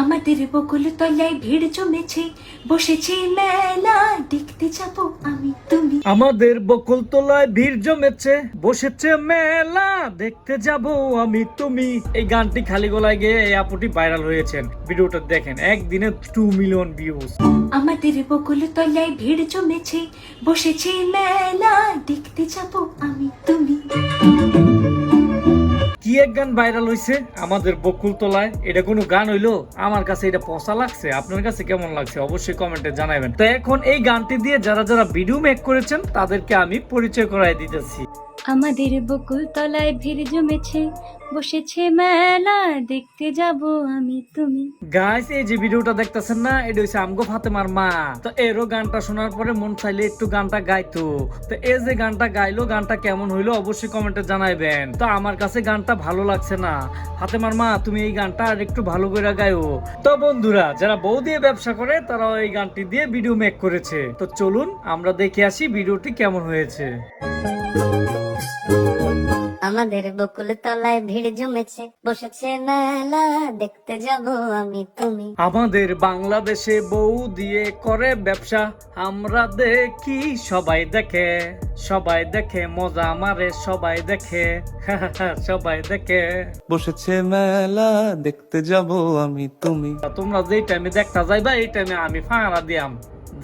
আমাদের বকুল তলায় ভিড় জমেছে, বসেছে মেলা, দেখতে যাব আমি তুমি। আমাদের বকুলতলায় ভিড় জমেছে, বসেছে মেলা, দেখতে যাব আমি তুমি। এই গানটি খালি গলায় গিয়ে এই আপুটি ভাইরাল হয়েছেন। ভিডিওটা দেখেন, একদিনে 2 মিলিয়ন ভিউজ। আমাদের বকুল তলায় ভিড় জমেছে, বসেছে মেলা, দেখতে যাব আমি তুমি। কি এক গান ভাইরাল হয়েছে আমাদের বকুলতলায়, এটা কোনো গান হইলো? আমার কাছে এটা পচা লাগছে। আপনার কাছে কেমন লাগছে অবশ্যই কমেন্টে জানাবেন। তো এখন এই গানটি দিয়ে যারা যারা ভিডিও মেক করেছেন তাদেরকে আমি পরিচয় করাই দিতেছি। আমাদের বকুল তলায় ভিড় জমেছে, বসেছে মেলা, দেখতে যাব আমি তুমি। গাইস, এই যে ভিডিওটা দেখতেছেন না, এটা হচ্ছে আমগো ফাতেমার মা। তো এরও গানটা শোনার পরে মন চাইলে একটু গানটা গাইতো। তো এই যে গানটা গাইলো, গানটা কেমন হইলো অবশ্যই কমেন্টে জানাইবেন। তো আমার কাছে গানটা ভালো লাগছে না। ফাতেমার মা, তুমি এই গানটা আর একটু ভালো করে গাইও। তো বন্ধুরা, যারা বউ দিয়ে ব্যবসা করে তারা এই গানটি দিয়ে ভিডিও মেক করেছে। তো চলুন আমরা দেখে আসি ভিডিওটি কেমন হয়েছে। আমাদের বকুল তলায় ভিড় জমেছে, বসেছে মেলা, দেখতে যাব আমি তুমি। আমাদের বাংলাদেশে বউ দিয়ে করে ব্যবসা, আমরা দেখি সবাই দেখে, সবাই দেখে মজা মারে, সবাই দেখে সবাই দেখে। বসেছে মেলা, দেখতে যাব আমি তুমি। তোমরা যে টাইমে দেখতে যাইবা এই টাইমে আমি ফাঁড়া দিয়াম,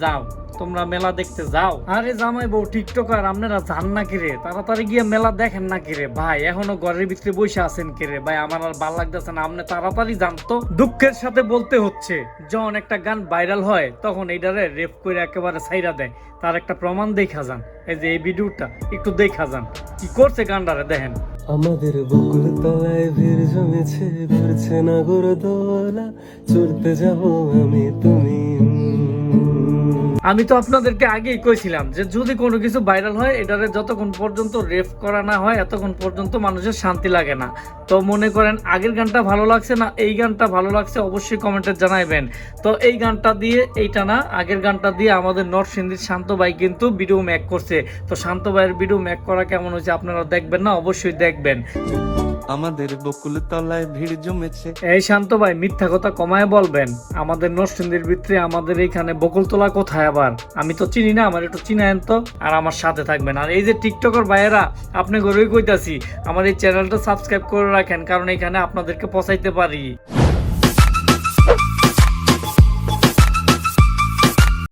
যাও তোমরা মেলা দেখতে যাও। আরে জামাই বউ টিকটকার, আপনারা যান না কিরে? তাড়াতাড়ি গিয়ে মেলা দেখেন না কিরে ভাই? এখনো ঘরের ভিতরে বসে আছেন কিরে ভাই? আমার আর ভালো লাগতেছে না, আপনি তাড়াতাড়ি যান তো। দুঃখের সাথে বলতে হচ্ছে, যখন একটা গান ভাইরাল হয় তখন এইটারে রেপ করে একেবারে ছাইরা দেয়। তার একটা প্রমাণ দেখা যান, এই যে এই ভিডিওটা একটু দেখা যান কি করছে গানটারে, দেখেন। আমাদের বকুল তলায় ভিড় জমেছে, ঘুরছে না দোলা, চড়তে যাব আমি তুমি। আমি তো আপনাদেরকে আগেই কইছিলাম যে যদি কোনো কিছু ভাইরাল হয়, এটারে যতক্ষণ পর্যন্ত রেফ করা না হয় এতক্ষণ পর্যন্ত মানুষের শান্তি লাগে না। তো মনে করেন আগের গানটা ভালো লাগছে না এই গানটা ভালো লাগছে, অবশ্যই কমেন্টে জানাইবেন। তো এই গানটা দিয়ে, এইটা না আগের গানটা দিয়ে আমাদের নরসিংদীর শান্ত ভাই কিন্তু ভিডিও মেক করছে। তো শান্ত ভাইয়ের ভিডিও মেক করা কেমন হয়েছে আপনারা দেখবেন না? অবশ্যই দেখবেন। আমাদের বকুল তলায় ভিড় জমেছে। এই শান্ত ভাই, মিথ্যা কথা কমায় বলবেন। আমাদের নরসিংদীর ভিতরে আমাদের এইখানে বকুলতলা কোথায় আবার? আমি তো চিনি না, আমার একটু চিনায়েন তো, আর আমার সাথে থাকবেন। আর এই যে টিকটকার ভাইয়েরা, আপনি ঘরেই কইতাছি আমার এই চ্যানেলটা সাবস্ক্রাইব করে রাখেন, কারণ এখানে আপনাদেরকে পৌঁছাইতে পারি।